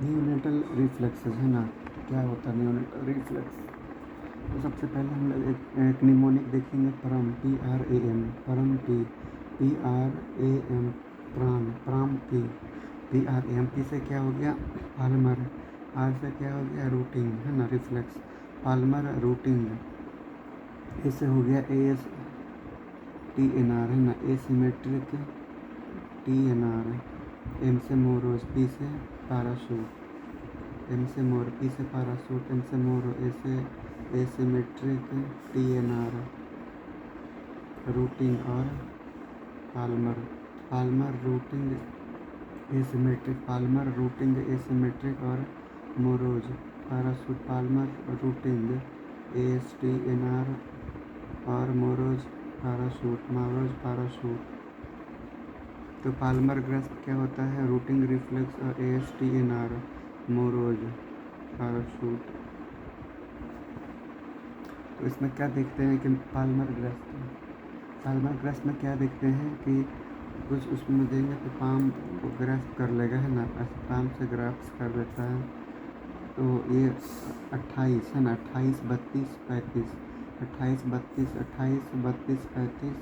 Neonatal reflexes है ना, क्या होता है न्यूनेटल रिफ्लेक्स। तो सबसे पहले हम लोग एक निमोनिक देखेंगे, परम PRAM, परम PRAM, प्राम प्राम PRAM, पी से क्या हो गया पाल्मर, आर से क्या हो गया रूटिंग है ना रिफ्लेक्स, पाल्मर रूटिंग, ए से हो गया ASTNR है ना एसिमेट्रिक TNR, एम से मोरोज, पी से पैराशूट, एम से मोर, पी से पैराशूट, एम से मोरो, ए से एसिमेट्रिक TNR, रूटिंग और palmar, palmar rooting asymmetric, palmar rooting asymmetric और Moro's parachute, palmar rooting ASTNR और मोरोज पैराशूट। तो पाल्मर ग्रास्प क्या होता है, रूटिंग रिफ्लेक्स और ASTNR, मोरोज पैराशूट। तो इसमें क्या देखते हैं कि पाल्मर ग्रास्प में क्या देखते हैं कि कुछ उसमें देंगे तो पाम को ग्रास्प कर लेगा है ना, पाम से ग्रास्प कर देता है। तो ये 28 है ना, 28 32 35, 28 32 28 32 35,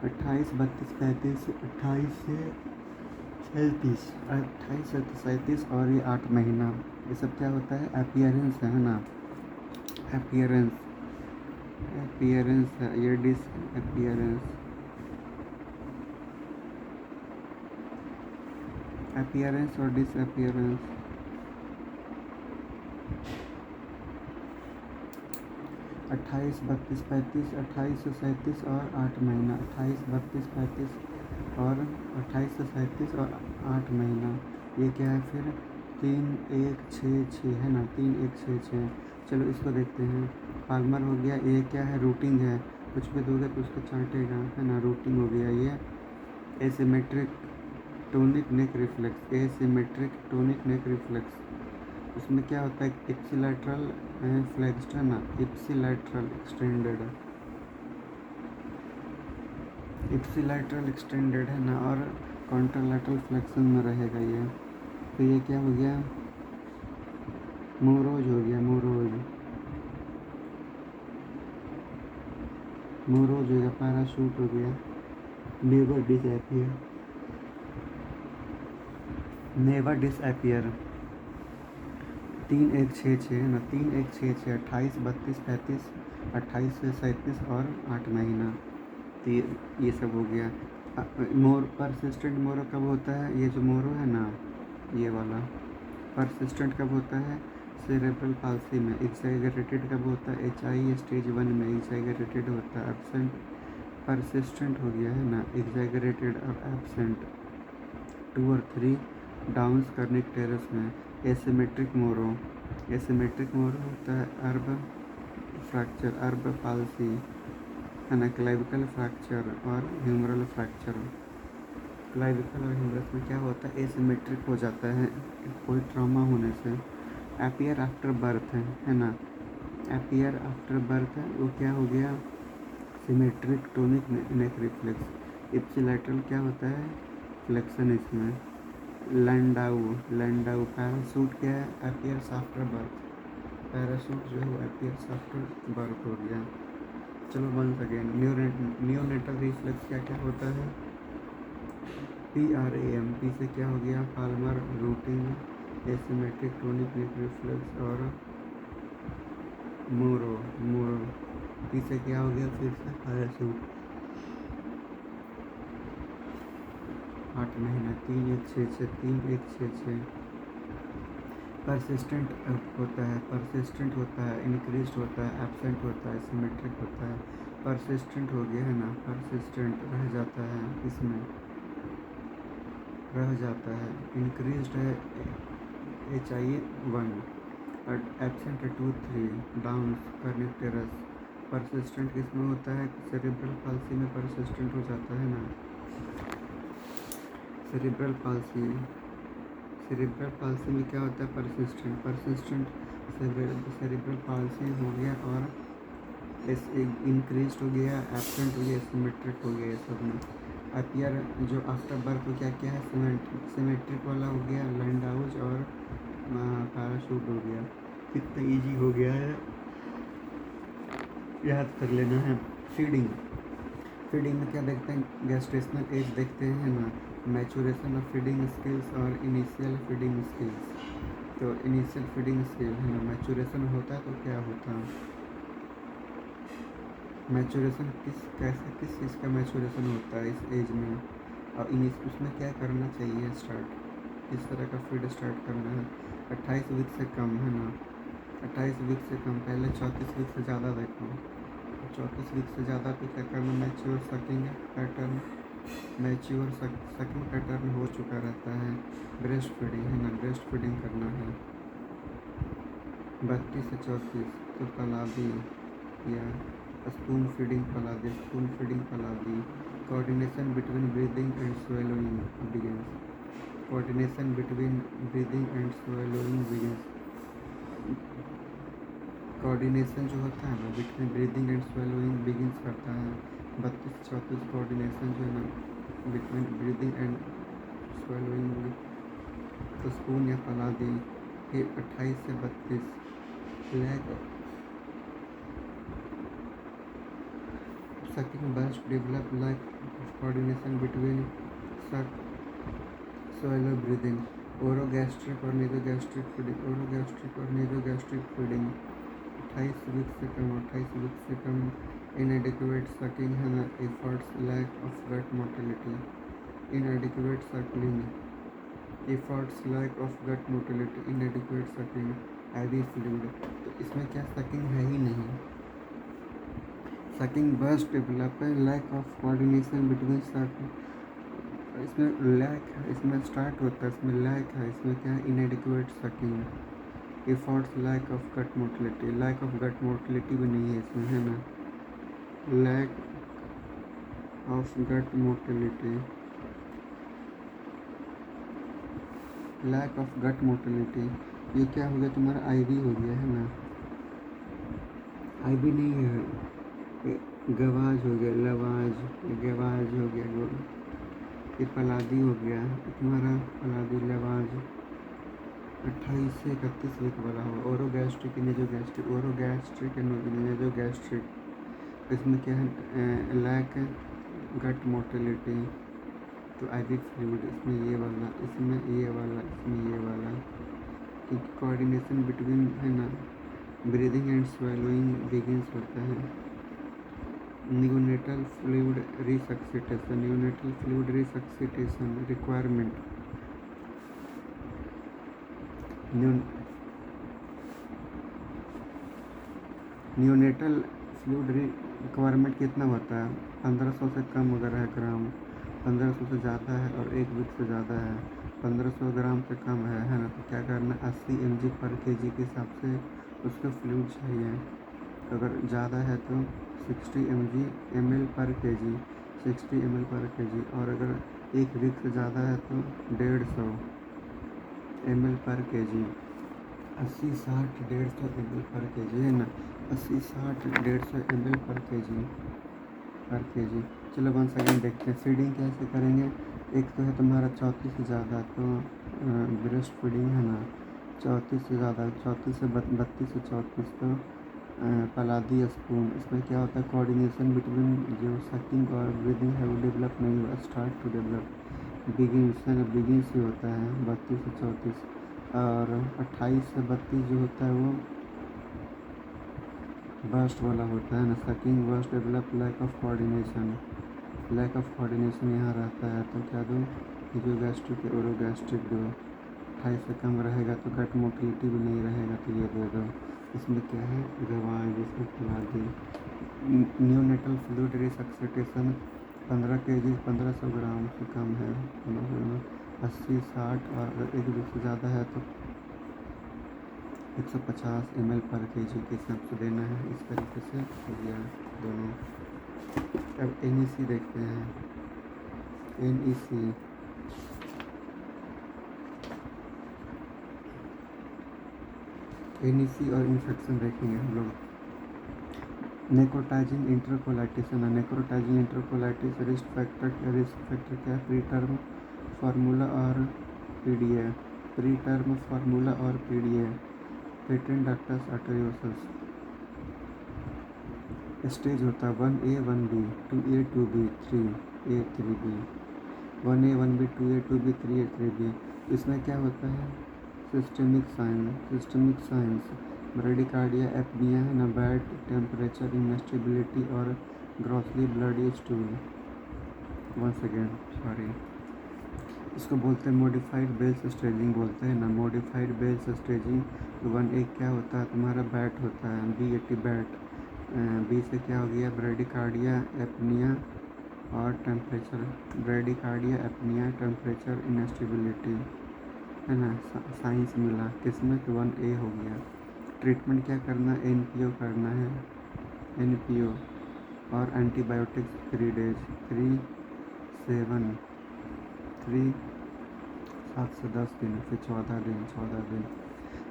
28 32 35, 28 से 37, 28 से 37 और ये 8 महीना, ये सब क्या होता है अपीयरेंस है ना, अपीयरेंस है, ये डिस अपीयरेंस और डिसअपीयरेंस। 28 32 35, 28 से 37 और 8 महीना, 28 32 35 और 28 से 37 और 8 महीना, ये क्या है फिर 3 1 6 6 है ना, 3 1 6 6। चलो इसको देखते हैं, पाल्मर हो गया, ये क्या है रूटिंग है, कुछ भी दोगे तो उसको चाटेगा है ना, रूटिंग हो गया। ये एसिमेट्रिक टोनिक नेक रिफ्लेक्स, एसिमेट्रिक टोनिक नेक रिफ्लेक्स, उसमें क्या होता है इप्सिलैटरल फ्लेक्स्ड है ना, इप्सिलैटरल एक्सटेंडेड है ना, और कॉन्ट्रालैटरल फ्लेक्शन में रहेगा ये। तो ये क्या हो गया मोरोज हो गया, मोरोज हो गया, पैराशूट हो गया, नेवर डिसअपियर 3 1 6 6 है ना, 3 1 6 6, 28 32 35, 28 से 37 और 8 महीना। तो ये सब हो गया। मोर परसिस्टेंट मोरो कब होता है, ये जो मोरो है ना ये वाला परसिस्टेंट कब होता है सेरेब्रल पाल्सी में, एक्सैगरेटेड कब होता है HI स्टेज 1 में एक्सैगरेटेड होता है, एब्सेंट परसिस्टेंट हो गया है ना, एक्सैगरेटेड और एब्सेंट 2 और 3 डाउन्स कर्निक टेरेस में। एसिमेट्रिक मोरो होता है अर्ब फ्रैक्चर, अर्ब पाल्सी है ना, क्लाविकल फ्रैक्चर और ह्यूमरल फ्रैक्चर। क्लाविकल और ह्यूमरस में क्या होता है एसिमेट्रिक हो जाता है कोई ट्रॉमा होने से। अपीयर आफ्टर बर्थ है ना, अपीयर आफ्टर बर्थ है, वो क्या हो गया सिमेट्रिक टोनिक नेक रिफ्लेक्स। इप्सिलैटरल क्या होता है फ्लेक्शन इसमें। लैंडाउ पैराशूट क्या है अपीयर्स आफ्टर बर्थ, पैराशूट जो है अपीयर्स आफ्टर बर्थ हो गया। चलो वंस अगेन न्यूनेटल रिफ्लेक्स क्या क्या होता है PRAM, पी से क्या हो गया पाल्मर रूटिंग एसिमेट्रिक टोनिक नेक रिफ्लेक्स और मोरो पी से क्या हो गया फिर से पैराशूट 8 महीना, 3 1 6 6, 3 1 6 6। परसिस्टेंट होता है इंक्रीज होता है, एब्सेंट होता है, सिमेट्रिक होता है। परसिस्टेंट हो गया है ना, परसिस्टेंट रह जाता है, इसमें रह जाता है। इंक्रीज है HI 1 और एब्सेंट है 2 3 डाउन कर्निक टेरेस। परसिस्टेंट किसमें होता है सेरेब्रल पाल्सी में परसिस्टेंट हो जाता है ना, सेरेब्रल पाल्सी में क्या होता है परसिस्टेंट सेरेब्रल पाल्सी हो गया और इंक्रीज हो गया, एब्सेंट हो गया, सिमेट्रिक हो गया, ये सब में अपीयर जो आफ्टर बर्थ क्या क्या है, सिमेट्रिक वाला हो गया, लैंडहाउस और पैराशूट हो गया। कितना इजी हो गया है, याद कर लेना है। फीडिंग, फीडिंग में क्या देखते हैं, गेस्टेशनल एज देखते हैं ना, मैचुरेशन ऑफ फीडिंग स्किल्स और इनिशियल फीडिंग स्किल्स। तो इनिशियल फीडिंग स्किल है ना, मैचुरेशन होता है तो क्या होता है, मैचुरेशन किस चीज़ का मैचुरेशन होता है इस एज में, और उसमें क्या करना चाहिए स्टार्ट, किस तरह का फीड स्टार्ट करना है। 28 वीक से कम है ना, 28 वीक से कम, पहले 34 वीक से ज़्यादा देखो, 34 वीक से ज़्यादा तो क्या करना, mature sucking pattern, mature sucking pattern हो चुका रहता है। ब्रेस्ट फीडिंग है ना, ब्रेस्ट फीडिंग करना है। 32 से 34 तो पलादी या spoon feeding paladai, spoon feeding paladai. Coordination between breathing and swallowing begins, coordination between breathing and swallowing begins. Coordination जो होता है ना between breathing and swallowing begins करता है। 32 से 34 कोऑर्डिनेशन जो है ना बिटवीन ब्रीदिंग एंड स्वेलोइंग, तो स्पून या पलादी। फिर 28 से 32 lack sucking burst develop like coordination between swallow breathing, orogastric और नेजोगैस्ट्रिक फीडिंग, ओरोगैस्ट्रिक और नेजोगैस्ट्रिक फीडिंग। 28 वीक से कम, 28 वीक से कम। इनएडिक्वेट सकिंग है ना, efforts lack of gut motility, inadequate sucking efforts lack of gut motility, inadequate sucking IV fluid. तो इसमें क्या sucking है ही नहीं, सकिंग बर्स्ट डेवलप है, lack of coordination between sucking, इसमें लैक है, इसमें स्टार्ट होता है, इसमें लैक है, इसमें क्या है, inadequate sucking efforts lack of gut motility, lack of gut motility भी नहीं है इसमें है ना, lack of gut motility, lack of gut motility. ये क्या हो गया तुम्हारा, आईवी हो गया है ना, आईवी नहीं है, गवाज हो गया, लवाज, गवाज हो गया, ये पलादी हो गया तुम्हारा, पलादी लवाज। 28 से 31 वीक वाला हो, ओरोगैस्ट्रिक नेजोगैस्ट्रिक, ओरोगैस्ट्रिक नेजोगैस्ट्रिक। इसमें क्या है, लैक गट मोटिलिटी, तो आईवी फ्लूइड, इसमें ये वाला, इसमें ये वाला, इसमें ये वाला, क्योंकि कोऑर्डिनेशन बिटवीन है ना ब्रीदिंग एंड स्वेलोइंग बिगिंस होता है। Neonatal fluid resuscitation, neonatal fluid resuscitation requirement, neonatal fluid requirement कितना होता है, 1500 से कम अगर है ग्राम, 1500 से ज़्यादा है और 1 वीक से ज़्यादा है, 1500 ग्राम से कम है ना, तो क्या करना, 80 mg पर kg के हिसाब से उसको फ्लूइड चाहिए। अगर ज़्यादा है तो 60 ml पर kg, 60 ml पर kg, और अगर 1 वीक से ज़्यादा है तो 150 ml पर kg, 80 60 150 ml पर kg है ना, 80 60 150 ml पर kg। चलो वन सेकेंड देखते हैं फीडिंग कैसे करेंगे। एक तो है तुम्हारा 34 से ज़्यादा, तो ब्रेस्ट फीडिंग है ना, 34 से ज़्यादा, 34 से 32 से 34 तो पलादी स्पून। इसमें क्या होता है, कोऑर्डिनेशन बिटवीन जो सकिंग और ब्रीदिंग है वो डेवलप नहीं हुआ, स्टार्ट टू डेवलप, बिगिन से होता है 32 से 34, और 28 से 32 जो होता है वो बर्स्ट वाला होता है ना, sucking burst develop lack of coordination, lack of coordination यहाँ रहता है। तो क्या दो, जो गैस्ट्रिक ओरोगैस्ट्रिक दो, 28 से कम रहेगा तो गट मोटिलिटी भी नहीं रहेगा तो ये दे दो। इसमें क्या है, गवाज, इसमें पलादी। न्यूनेटल फ्लूइड रिसक्सिटेशन 15 kg, 1500 ग्राम से कम है, 80 60, और 1 वीक से ज़्यादा है तो 150 ml पर kg के हिसाब से देना है। इस तरीके से हो गया दोनों। अब NEC देखते हैं, NEC और इन्फेक्शन देखेंगे हम लोग। नेक्रोटाइजिंग इंटरकोलाइटिस है ना, नेक्रोटाइजिंग इंटरकोलाइटिस रिस्क फैक्टर क्या है, प्री टर्म फार्मूला और पीडीए, प्री टर्म फार्मूला और PDA, patent ductus arteriosus. Stage होता है 1A 1B 2A 2B 3A 3B, 1A 1B 2A 2B 3A 3B। इसमें क्या होता है, सिस्टमिक साइंस ब्रेडिकार्डिया, एपनिया है ना, बैड टेम्परेचर, इनस्टेबिलिटी और grossly bloody stool. Once again sorry, इसको बोलते हैं मॉडिफाइड बेल्स स्टेजिंग बोलते हैं ना, मॉडिफाइड बेल्स स्टेजिंग। 1A क्या होता है तुम्हारा, बैट होता है, B80 बैट। बी से क्या हो गया, ब्रेडिकार्डिया, एपनिया और temperature, bradycardia, apnoea, temperature, instability है ना, साइंस मिला किसमें, तो 1A हो गया। ट्रीटमेंट क्या करना है, NPO करना है, NPO और एंटीबायोटिक्स 3 डेज, 3 7 3 7 से 10 दिन, फिर 14 दिन।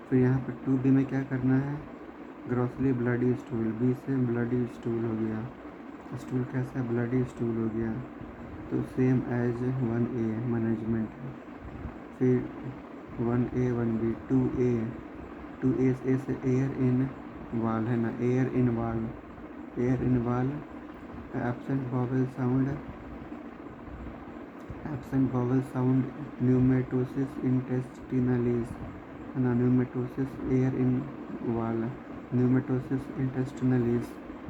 फिर यहाँ पर 2B में क्या करना है, ग्रॉसली ब्लडी स्टूल, B से ब्लडी स्टूल हो गया, स्टूल कैसा, ब्लडी स्टूल हो गया, तो सेम एज 1A मैनेजमेंट है। फिर 1A 1B 2A से एयर इन वाल है ना, एयर इन वाल, एब्सेंट बॉवल साउंड, न्यूमेटोसिस इंटेस्टिनलिस है ना, न्यूमेटोसिस एयर इन वाल, न्यूमेटोसिस इंटेस्टिनलिस,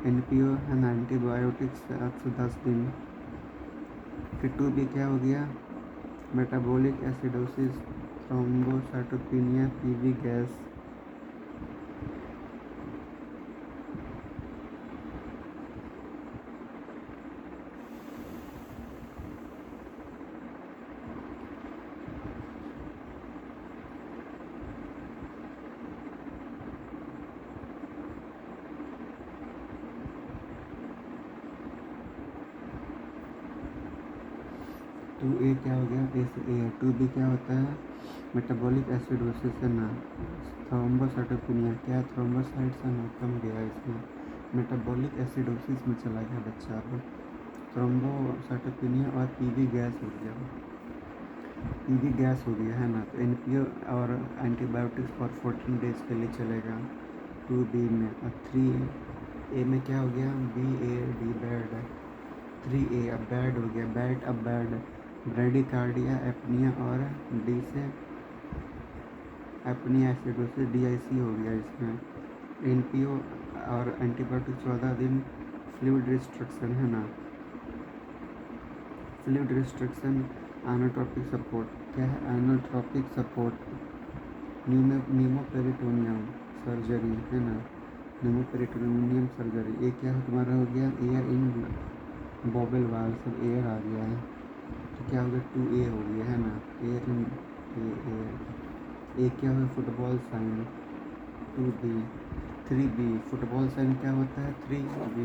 NPO है ना, एंटीबायोटिक्स 7 से 10 दिन। फिर 2B क्या हो गया, metabolic acidosis, thrombocytopenia, PV gas. Two A क्या हो गया, A से A है। 2B क्या होता है, मेटाबॉलिक एसिडोसिस है ना, थ्रोम्बोसाइटोपेनिया, क्या थ्रोम्बोसाइट्स है ना, कम गया इसमें, मेटाबॉलिक एसिडोसिस में चला गया बच्चा, अब थ्रोम्बोसाइटोपेनिया और PV गैस हो गया, PV गैस हो गया है ना, तो NPO और एंटीबायोटिक्स फॉर 14 डेज के लिए चलेगा 2B में। और 3A में क्या हो गया, BAD बैड, 3A अब बैड हो गया, बैड अब बैड, ब्रेडिकार्डिया, एपनिया और D से एपनिया एसिडोसिस, DIC हो गया इसमें। NPO और एंटीबायोटिक 14 दिन। फ्लूइड रिस्ट्रिक्शन है ना, फ्लूइड रिस्ट्रिक्शन, एनोट्रोपिक सपोर्ट, क्या है, एनोट्रोपिक सपोर्ट, न्यूमोपेरिटोनियम सर्जरी है ना, न्यूमोपेरिटोनियम सर्जरी। ये क्या हो तुम्हारा हो गया, एयर इन बॉबल वाल, सब एयर आ गया है, तो क्या हो गया, 2A हो गया है ना, एयर इन ए क्या हो, football sign 2B। 3B football sign क्या होता है, 3B